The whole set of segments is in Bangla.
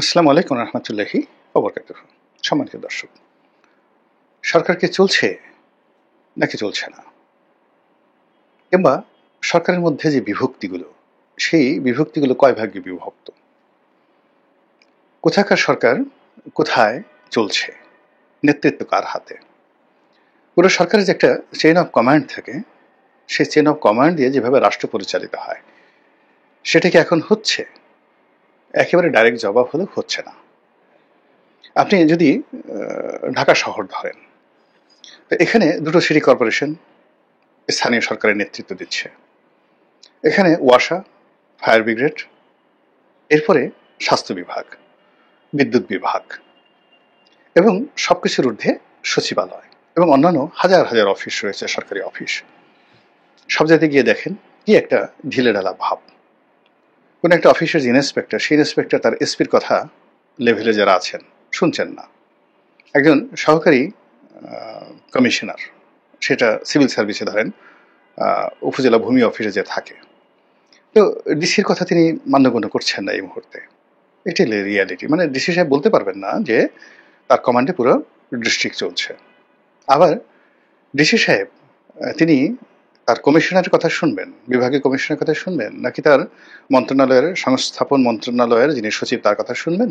আসসালামু আলাইকুম রহমতুল্লাহি ওবরকাতুহু। সম্মানিত দর্শক, সরকার কি চলছে নাকি চলছে না, কিংবা সরকারের মধ্যে যে বিভক্তিগুলো, সেই বিভক্তিগুলো কয় ভাগে বিভক্ত, কোথাকার সরকার কোথায় চলছে, নেতৃত্ব কার হাতে, পুরো সরকারের যে একটা চেইন অফ কমান্ড থাকে, সেই চেইন অফ কমান্ড দিয়ে যেভাবে রাষ্ট্র পরিচালিত হয় সেটা কি এখন হচ্ছে? একেবারে ডাইরেক্ট জবাব হলো হচ্ছে না। আপনি যদি ঢাকা শহর ধরেন, তো এখানে দুটো সিটি কর্পোরেশন স্থানীয় সরকারের নেতৃত্ব দিচ্ছে। এখানে ওয়াসা, ফায়ার ব্রিগেড, এরপরে স্বাস্থ্য বিভাগ, বিদ্যুৎ বিভাগ এবং সবকিছুর ঊর্ধ্বে সচিবালয় এবং অন্যান্য হাজার হাজার অফিস রয়েছে, সরকারি অফিস। সব জায়গায় গিয়ে দেখেন কি একটা ঢিলেঢালা ভাব। কোনো একটা অফিসের যে ইন্সপেক্টর, সেই ইন্সপেক্টর তার এসপির কথা লেভেলে যারা আছেন শুনছেন না। একজন সহকারী কমিশনার, সেটা সিভিল সার্ভিসে ধরেন উপজেলা ভূমি অফিসে যে থাকে, তো ডিসির কথা তিনি মান্যগণ্য করছেন না এই মুহূর্তে। এটাই রিয়ালিটি। মানে ডিসি সাহেব বলতে পারবেন না যে তার কমান্ডে পুরো ডিস্ট্রিক্ট চলছে। আবার ডিসি সাহেব তিনি তার কমিশনারের কথা শুনবেন, বিভাগীয় কমিশনের কথা শুনবেন, নাকি তার মন্ত্রণালয়ের সংস্থাপন মন্ত্রণালয়ের যিনি সচিব তার কথা শুনবেন,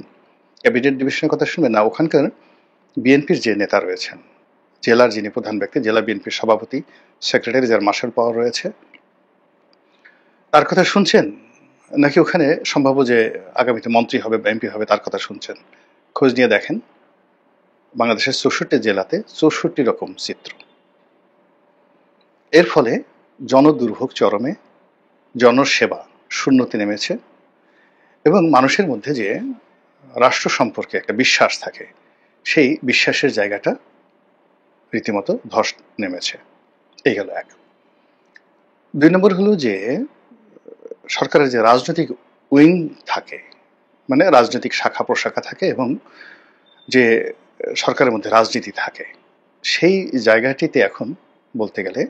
ক্যাবিনেট ডিভিশনের কথা শুনবেন, না ওখানকার বিএনপির যে নেতা রয়েছেন, জেলার যিনি প্রধান ব্যক্তি, জেলা বিএনপির সভাপতি, সেক্রেটারি যার মার্শাল পাওয়ার রয়েছে, তার কথা শুনছেন, নাকি ওখানে সম্ভাব্য যে আগামীতে মন্ত্রী হবে বা এমপি হবে তার কথা শুনছেন? খোঁজ নিয়ে দেখেন, বাংলাদেশের ৬৪ জেলাতে ৬৪ রকম চিত্র। এর ফলে জনদুর্ভোগ চরমে, জনসেবা শূন্যতে নেমেছে এবং মানুষের মধ্যে যে রাষ্ট্র সম্পর্কে একটা বিশ্বাস থাকে, সেই বিশ্বাসের জায়গাটা রীতিমতো ধস নেমেছে। এই গেল এক। ২ নম্বর হলো যে সরকারের যে রাজনৈতিক উইং থাকে, মানে রাজনৈতিক শাখা প্রশাখা থাকে এবং যে সরকারের মধ্যে রাজনীতি থাকে, সেই জায়গাটিতে এখন বলতে গেলে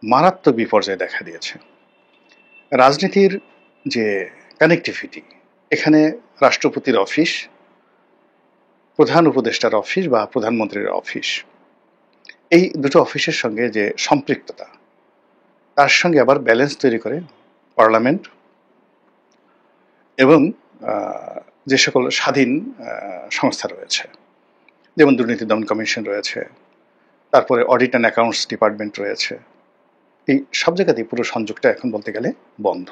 মারাত্মক বিপর্যয় দেখা দিয়েছে। রাজনীতির যে কানেক্টিভিটি, এখানে রাষ্ট্রপতির অফিস, প্রধান উপদেষ্টার অফিস বা প্রধানমন্ত্রীর অফিস, এই দুটো অফিসের সঙ্গে যে সম্পৃক্ততা, তার সঙ্গে আবার ব্যালেন্স তৈরি করে পার্লামেন্ট এবং যে সকল স্বাধীন সংস্থা রয়েছে, যেমন দুর্নীতি দমন কমিশন রয়েছে, তারপরে অডিট অ্যান্ড অ্যাকাউন্টস ডিপার্টমেন্ট রয়েছে। এই সব জায়গাতেই পুরো সংযোগটা এখন বলতে গেলে বন্ধ।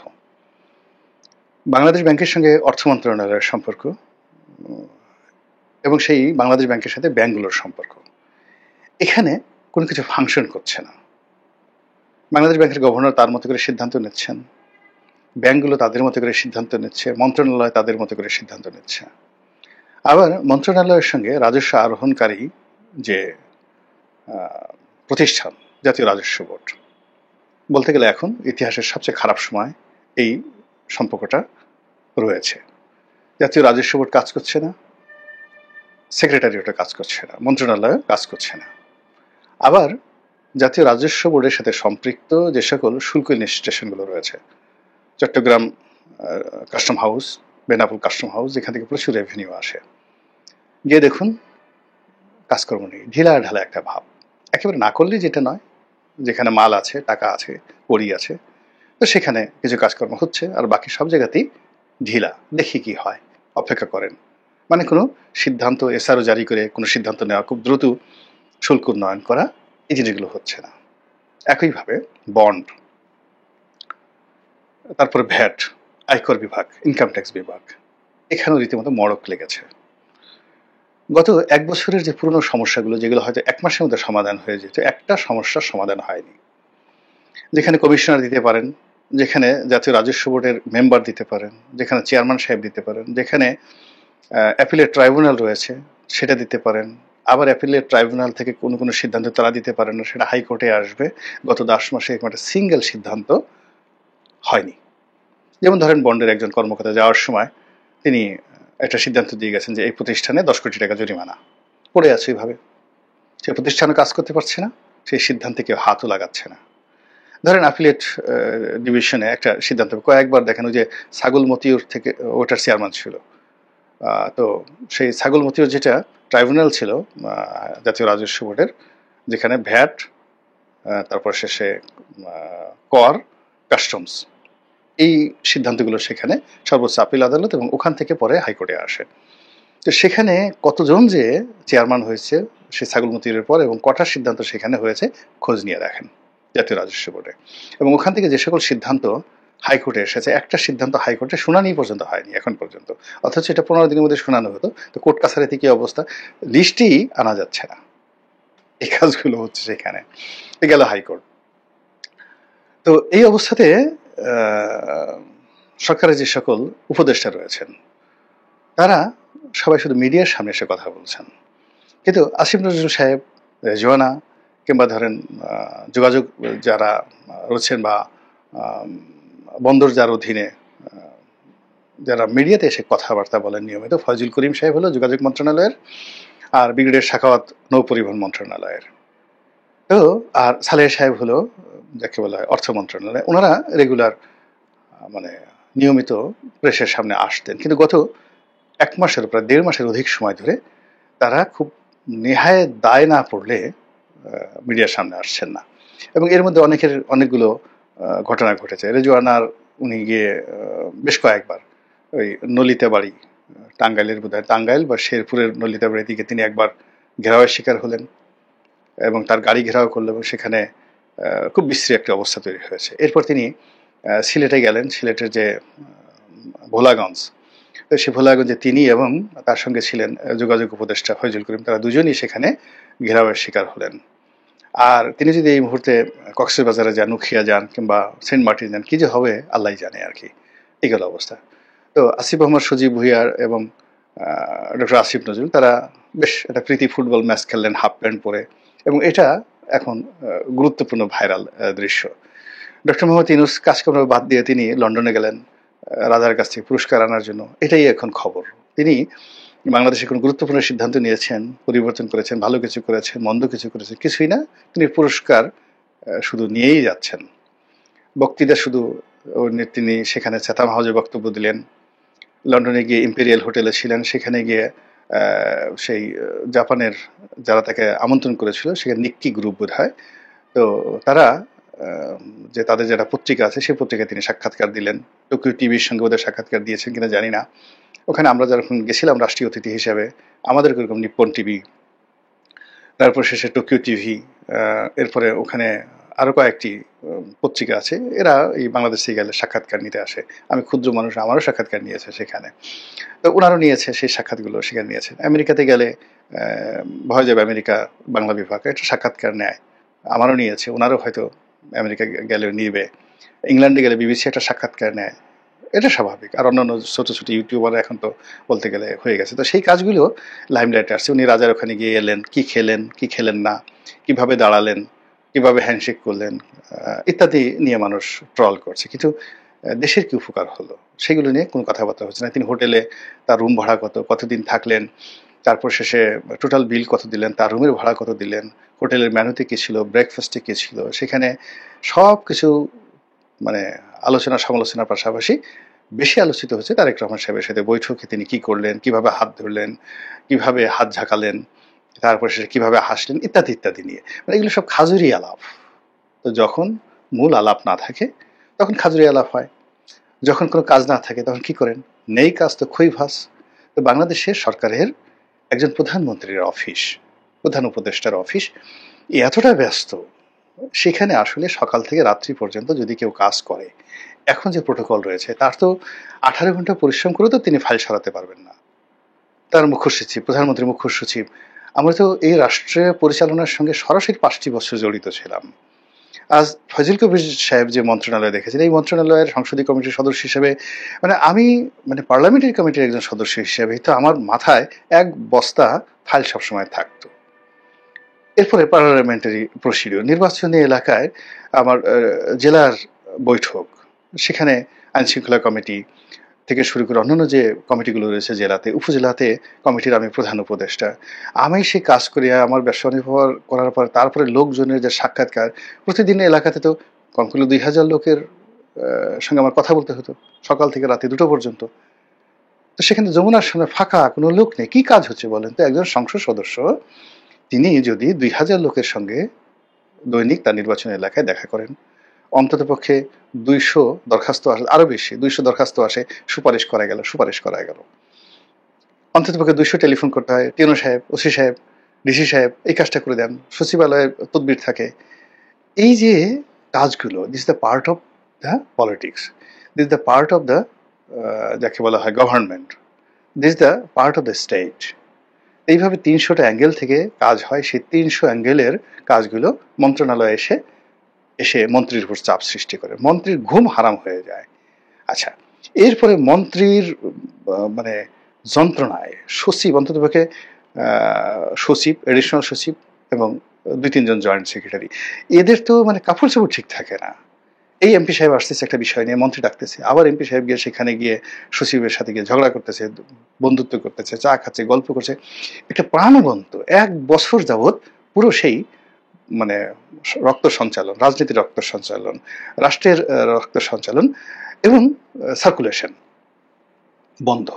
বাংলাদেশ ব্যাংকের সঙ্গে অর্থ মন্ত্রণালয়ের সম্পর্ক এবং সেই বাংলাদেশ ব্যাংকের সাথে ব্যাংকগুলোর সম্পর্ক, এখানে কোনো কিছু ফাংশন করছে না। বাংলাদেশ ব্যাংকের গভর্নর তার মতো করে সিদ্ধান্ত নিচ্ছেন, ব্যাংকগুলো তাদের মতো করে সিদ্ধান্ত নিচ্ছে, মন্ত্রণালয় তাদের মতো করে সিদ্ধান্ত নিচ্ছে। আবার মন্ত্রণালয়ের সঙ্গে রাজস্ব আরোহণকারী যে প্রতিষ্ঠান, জাতীয় রাজস্ব বোর্ড, বলতে গেলে এখন ইতিহাসের সবচেয়ে খারাপ সময় এই সম্পর্কটা রয়েছে। জাতীয় রাজস্ব বোর্ড কাজ করছে না, সেক্রেটারিয়েটও কাজ করছে না, মন্ত্রণালয় কাজ করছে না। আবার জাতীয় রাজস্ব বোর্ডের সাথে সম্পৃক্ত যে সকল শুল্ক স্টেশনগুলো রয়েছে, Chittagong custom house, Benapole custom house, যেখান থেকে প্রচুর রেভিনিউ আসে, গিয়ে দেখুন কাজকর্ম নেই, ঢিলা ঢালা একটা ভাব। একেবারে না করলেই যেটা নয়, যেখানে মাল আছে, টাকা আছে, কড়ি আছে, তো সেখানে কিছু কাজকর্ম হচ্ছে, আর বাকি সব জায়গাতেই ঢিলা। দেখি কি হয়, অপেক্ষা করেন। মানে কোনো সিদ্ধান্ত এসআরও জারি করে কোনো সিদ্ধান্ত নেওয়া, খুব দ্রুত শুল্ক উন্নয়ন করা, এই জিনিসগুলো হচ্ছে না। একইভাবে বন্ড, তারপরে ভ্যাট, আয়কর বিভাগ, ইনকাম ট্যাক্স বিভাগ, এখানেও রীতিমতো মড়ক লেগেছে। গত ১ বছরের যে পুরনো সমস্যাগুলো, যেগুলো হয়তো ১ মাসের মধ্যে সমাধান হয়ে যেত, একটা সমস্যার সমাধান হয়নি। যেখানে কমিশনার দিতে পারেন, যেখানে জাতীয় রাজস্ব বোর্ডের মেম্বার দিতে পারেন, যেখানে চেয়ারম্যান সাহেব দিতে পারেন, যেখানে অ্যাপিলেট ট্রাইব্যুনাল রয়েছে সেটা দিতে পারেন। আবার অ্যাপিলেট ট্রাইব্যুনাল থেকে কোনো কোনো সিদ্ধান্ত তারা দিতে পারেন না, সেটা হাইকোর্টে আসবে। গত ১০ মাসে একটা সিঙ্গেল সিদ্ধান্ত হয়নি। যেমন ধরেন বন্ডের একজন কর্মকর্তা যাওয়ার সময় তিনি একটা সিদ্ধান্ত দিয়ে গেছেন যে এই প্রতিষ্ঠানে ১০ কোটি টাকা জরিমানা পড়ে আছে। এইভাবে সে প্রতিষ্ঠানও কাজ করতে পারছে না, সেই সিদ্ধান্তে কেউ হাতও লাগাচ্ছে না। ধরেন অ্যাপিলেট ডিভিশনে একটা সিদ্ধান্ত, কয়েকবার দেখেন ওই যে ছাগল মতিউর থেকে ওটার চেয়ারম্যান ছিল, তো সেই ছাগলমতির যেটা ট্রাইব্যুনাল ছিল জাতীয় রাজস্ব বোর্ডের, যেখানে ভ্যাট, তারপর শেষে কর, কাস্টমস, এই সিদ্ধান্তগুলো সেখানে সর্বোচ্চ আপিল আদালত এবং ওখান থেকে পরে হাইকোর্টে আসে। তো সেখানে কতজন যে চেয়ারম্যান হয়েছে সেই ছাগলমতির পর এবং কটার সিদ্ধান্ত সেখানে হয়েছে খোঁজ নিয়ে দেখেন জাতীয় রাজস্ব বোর্ডে। এবং ওখান থেকে যে সকল সিদ্ধান্ত হাইকোর্টে এসেছে, একটা সিদ্ধান্ত হাইকোর্টে শুনানি পর্যন্ত হয়নি এখন পর্যন্ত, অথচ এটা 15 দিনের মধ্যে শোনানো হতো। তো কোর্ট কাছারিতে কি অবস্থা, লিস্টই আনা যাচ্ছে না, এই কাজগুলো হচ্ছে সেখানে। গেল হাইকোর্ট। তো এই অবস্থাতে সরকারের যে সকল উপদেষ্টা রয়েছেন তারা সবাই শুধু মিডিয়ার সামনে এসে কথা বলছেন, কিন্তু আসিফ নজরুল সাহেব, রেজওয়ানা, কিংবা ধরেন যোগাযোগ যারা রয়েছেন বা বন্দর যার অধীনে যারা মিডিয়াতে এসে কথাবার্তা বলেন নিয়মিত, ফয়জুল করিম সাহেব হলো যোগাযোগ মন্ত্রণালয়ের, আর ব্রিগেডিয়ার শাখাওয়াত নৌ পরিবহন মন্ত্রণালয়ের। তো আর সালেহ সাহেব হলো যাকে বলা হয় অর্থ মন্ত্রণালয়। ওনারা রেগুলার মানে নিয়মিত প্রেসের সামনে আসতেন, কিন্তু গত 1 মাসের প্রায় 1.5 মাসের অধিক সময় ধরে তারা খুব নেহায় দায় না পড়লে মিডিয়ার সামনে আসছেন না। এবং এর মধ্যে অনেকগুলো ঘটনা ঘটেছে। রেজওয়ানার উনি গিয়ে বেশ কয়েকবার ওই নলিতা বাড়ি, টাঙ্গাইলের বোধহয় টাঙ্গাইল বা শেরপুরের নলিতা বাড়ির দিকে তিনি একবার ঘেরাওয়ের শিকার হলেন এবং তার গাড়ি ঘেরাও করলো এবং সেখানে খুব বিশ্রী একটা অবস্থা তৈরি হয়েছে। এরপর তিনি সিলেটে গেলেন, সিলেটের যে ভোলাগঞ্জ, সে ভোলাগঞ্জে তিনি এবং তার সঙ্গে ছিলেন যোগাযোগ উপদেষ্টা ফয়জুল করিম, তারা দুজনই সেখানে ঘেরাওয়ের শিকার হলেন। আর তিনি যদি এই মুহূর্তে কক্সবাজারে যান, উখিয়া যান কিংবা সেন্ট মার্টিন যান, কি যে হবে আল্লাহ জানে আর কি। এই গেল অবস্থা। তো আসিফ আহমদ সজীব ভুইয়ার এবং ডক্টর আসিফ নজরুল তারা বেশ একটা প্রীতি ফুটবল ম্যাচ খেললেন হাফ প্যান্ট পরে, এবং এটা এখন গুরুত্বপূর্ণ ভাইরাল দৃশ্য। ডক্টর মোহাম্মদ ইউনূস কাজকর্ম বাদ দিয়ে তিনি লন্ডনে গেলেন রাজার কাছ থেকে পুরস্কার আনার জন্য, এটাই এখন খবর। তিনি বাংলাদেশে কোনো গুরুত্বপূর্ণ সিদ্ধান্ত নিয়েছেন, পরিবর্তন করেছেন, ভালো কিছু করেছেন, মন্দ কিছু করেছেন, কিছুই না। তিনি পুরস্কার শুধু নিয়েই যাচ্ছেন। বক্তৃতা শুধু তিনি সেখানে চাতাম হাউজে বক্তব্য দিলেন, লন্ডনে গিয়ে ইম্পেরিয়াল হোটেলে ছিলেন, সেখানে গিয়ে সেই জাপানের যারা তাকে আমন্ত্রণ করেছিল, সেখানে নিক্কি গ্রুপ বোধ হয়, তো তারা যে তাদের যেটা পত্রিকা আছে সেই পত্রিকায় তিনি সাক্ষাৎকার দিলেন। টোকিও টিভির সঙ্গে ওদের সাক্ষাৎকার দিয়েছেন কিনা জানি না। ওখানে আমরা যখন গেছিলাম রাষ্ট্রীয় অতিথি হিসেবে, আমাদের এরকম নিপ্পন টিভি, তারপর শেষে টোকিও টিভি, এরপরে ওখানে আরো কয়েকটি পত্রিকা আছে, এরা এই বাংলাদেশে গেলে সাক্ষাৎকার নিতে আসে। আমি ক্ষুদ্র মানুষ, আমারও সাক্ষাৎকার নিয়েছে সেখানে, তো ওনারও নিয়েছে, সেই সাক্ষাৎগুলো সেখানে নিয়েছে। আমেরিকাতে গেলে ভয় যাবে আমেরিকা বাংলা বিভাগ একটা সাক্ষাৎকার নেয়, আমারও নিয়েছে, ওনারও হয়তো আমেরিকা গেলে নিবে। ইংল্যান্ডে গেলে বিবিসি একটা সাক্ষাৎকার নেয়, এটা স্বাভাবিক। আর অন্যান্য ছোট ছোট ইউটিউবার এখন তো বলতে গেলে হয়ে গেছে। তো সেই কাজগুলো লাইমলাইটে আসছে। উনি রাজার ওখানে গিয়ে এলেন, কি খেলেন কি খেলেন না, কিভাবে দাঁড়ালেন, কিভাবে হ্যান্ডশেক করলেন, ইত্যাদি নিয়ে মানুষ ট্রল করছে। কিন্তু দেশের কি উপকার হলো সেগুলো নিয়ে কোনো কথাবার্তা হচ্ছে না। তিনি হোটেলে তার রুম ভাড়া কত, কতদিন থাকলেন, তারপর শেষে টোটাল বিল কত দিলেন, তার রুমের ভাড়া কত দিলেন, হোটেলের মেনুতে কী ছিল, ব্রেকফাস্টে কী ছিল, সেখানে সব কিছু মানে আলোচনা সমালোচনার পাশাপাশি বেশি আলোচিত হচ্ছে তারেক রহমান সাহেবের সাথে বৈঠকে তিনি কি করলেন, কিভাবে হাত ধরলেন, কিভাবে হাত ঝাঁকালেন, তারপর সে কিভাবে হাসলেন, ইত্যাদি ইত্যাদি নিয়ে। মানে এগুলো সব খাজুরি আলাপ। তো যখন মূল আলাপ না থাকে তখন খাজুরি আলাপ হয়, যখন কোনো কাজ না থাকে তখন কি করেন, নেই কাজ তো খই ভাস। তো বাংলাদেশের সরকারের একজন প্রধানমন্ত্রীর অফিস, প্রধান উপদেষ্টার অফিস এতটা ব্যস্ত, সেখানে আসলে সকাল থেকে রাত্রি পর্যন্ত যদি কেউ কাজ করে, এখন যে প্রোটোকল রয়েছে তার তো 18 ঘন্টা পরিশ্রম করে তো তিনি ফাইল সরাতে পারবেন না। তার মুখ্য সচিব, প্রধানমন্ত্রীর মুখ্য সচিব, আমরা তো এই রাষ্ট্রের পরিচালনার সঙ্গে সরাসরি 5টি বছর জড়িত ছিলাম। আজ ফয়জুল কবির সাহেব যে মন্ত্রণালয় দেখেছেন, এই মন্ত্রণালয়ের সংসদীয় কমিটির সদস্য হিসেবে আমি পার্লামেন্টারি কমিটির একজন সদস্য হিসেবে তো আমার মাথায় এক বস্তা ফাইল সবসময় থাকতো। এরপরে পার্লামেন্টারি প্রসিডিউর, নির্বাচনী এলাকায় আমার জেলার বৈঠক, সেখানে আইনশৃঙ্খলা কমিটি থেকে শুরু করে অন্যান্য যে কমিটিগুলো রয়েছে জেলাতে, উপজেলাতে কমিটির আমি প্রধান উপদেষ্টা। আমি সে কাজ করি, আমার ব্যবসা নির্ভর করার পর তারপরে লোকজনের যে সাক্ষাৎকার, প্রতিদিন এলাকাতে তো কম করে 2000 লোকের সঙ্গে আমার কথা বলতে হতো, সকাল থেকে রাতে 2টো পর্যন্ত। তো সেখানে যমুনার সামনে ফাঁকা কোনো লোক নেই, কি কাজ হচ্ছে বলেন তো? একজন সংসদ সদস্য তিনি যদি ২,০০০ লোকের সঙ্গে দৈনিক তার নির্বাচনী এলাকায় দেখা করেন, অন্ততপক্ষে ২০০ দরখাস্ত আসে, আরো বেশি ২০০ দরখাস্ত আসে, সুপারিশ করা গেল। অন্ততপক্ষে ২০০ টেলিফোন করতে হয়, টিএনও সাহেব, ওসি সাহেব, ডিসি সাহেব এই কাজটা করে দেন, সচিবালয়ে তদবির থাকে। এই যে কাজগুলো, this the part of the politics, this the part of the যাকে বলা হয় government, this the part of the state. এইভাবে ৩০০টা অ্যাঙ্গেল থেকে কাজ হয়। সেই ৩০০ অ্যাঙ্গেলের কাজগুলো মন্ত্রণালয়ে এসে মন্ত্রীর উপর চাপ সৃষ্টি করে, মন্ত্রীর ঘুম হারাম হয়ে যায়। আচ্ছা, এরপরে মন্ত্রীর মানে যন্ত্রণায় সচিব, অন্ততপক্ষে সচিব, এডিশনাল সচিব এবং ২-৩ জন জয়েন্ট সেক্রেটারি, এদের তো মানে কাপড় চোপড় ঠিক থাকে না। এই এমপি সাহেব আসতেছে একটা বিষয় নিয়ে, মন্ত্রী ডাকতেছে, আবার এমপি সাহেব গিয়ে সেখানে গিয়ে সচিবের সাথে গিয়ে ঝগড়া করতেছে, বন্ধুত্ব করতেছে, চা খাচ্ছে, গল্প করছে। একটা প্রাণবন্ত ১ বছর যাবৎ পুরো সেই মানে রক্ত সঞ্চালন, রাজনীতির রক্ত সঞ্চালন, রাষ্ট্রের রক্ত সঞ্চালন এবং সার্কুলেশন বন্ধ,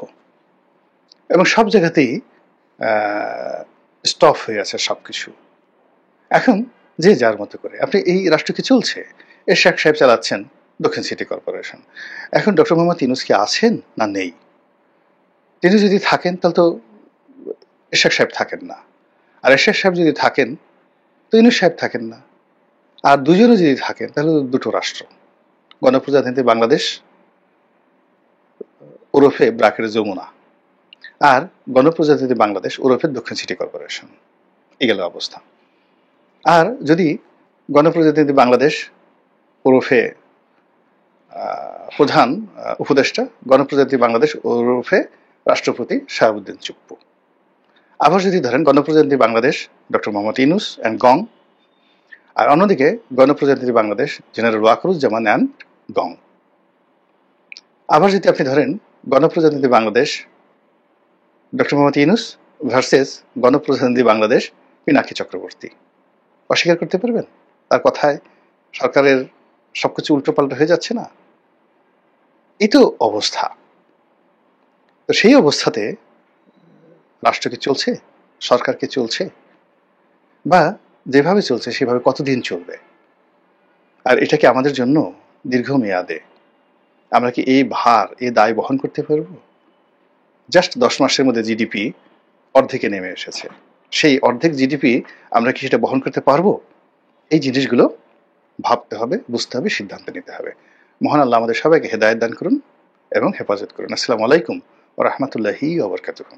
এবং সব জায়গাতেই স্টপ হয়ে আছে সবকিছু। এখন যে যার মতো করে আপনি এই রাষ্ট্র কি চলছে? এরশাদ সাহেব চালাচ্ছেন দক্ষিণ সিটি কর্পোরেশন। এখন ডক্টর মোহাম্মদ ইউনূস কি আছেন না নেই? তিনি যদি থাকেন তাহলে তো এরশাদ সাহেব থাকেন না, আর এরশাদ সাহেব যদি থাকেন তো ইউনূস সাহেব থাকেন না, আর দুজনে যদি থাকেন তাহলে দুটো রাষ্ট্র, গণপ্রজাতন্ত্রী বাংলাদেশ ওরফে ব্রাকের যমুনা, আর গণপ্রজাতন্ত্রী বাংলাদেশ ওরফে দক্ষিণ সিটি কর্পোরেশন। এই গেল অবস্থা। আর যদি গণপ্রজাতন্ত্রী বাংলাদেশ ওরফে প্রধান উপদেষ্টা, গণপ্রজাতন্ত্রী বাংলাদেশ ওরফে রাষ্ট্রপতি শাহাবুদ্দিন চুপ্পু। আবার যদি ধরেন গণপ্রজাতন্ত্রী বাংলাদেশ ডক্টর মোহাম্মদ ইউনূস অ্যান্ড গং, আর অন্যদিকে গণপ্রজাতন্ত্রী বাংলাদেশ জেনারেল ওয়াকারুজ্জামান অ্যান্ড গং। আবার যদি আপনি ধরেন গণপ্রজাতন্ত্রী বাংলাদেশ ডক্টর মোহাম্মদ ইউনূস ভার্সেস গণপ্রজাতন্ত্রী বাংলাদেশ পিনাকি চক্রবর্তী, অস্বীকার করতে পারবেন? তার কথায় সরকারের সবকিছু উল্টোপাল্টা হয়ে যাচ্ছে না? এই তো অবস্থা। তো সেই অবস্থাতে রাষ্ট্র কি চলছে? সরকার কি চলছে? বা যেভাবে চলছে সেভাবে কতদিন চলবে? আর এটা কি আমাদের জন্য দীর্ঘমেয়াদে আমরা কি এই ভার, এই দায় বহন করতে পারবো? জাস্ট 10 মাসের মধ্যে জিডিপি অর্ধেকে নেমে এসেছে। সেই অর্ধেক জিডিপি আমরা কি সেটা বহন করতে পারবো? এই জিনিসগুলো ভাবতে হবে, বুঝতে হবে, সিদ্ধান্ত নিতে হবে। মহান আল্লাহ আমাদের সবাইকে হেদায়েত দান করুন এবং হেফাজত করুন। আসসালামু আলাইকুম ওয়া রাহমাতুল্লাহি ওয়া বারাকাতুহু।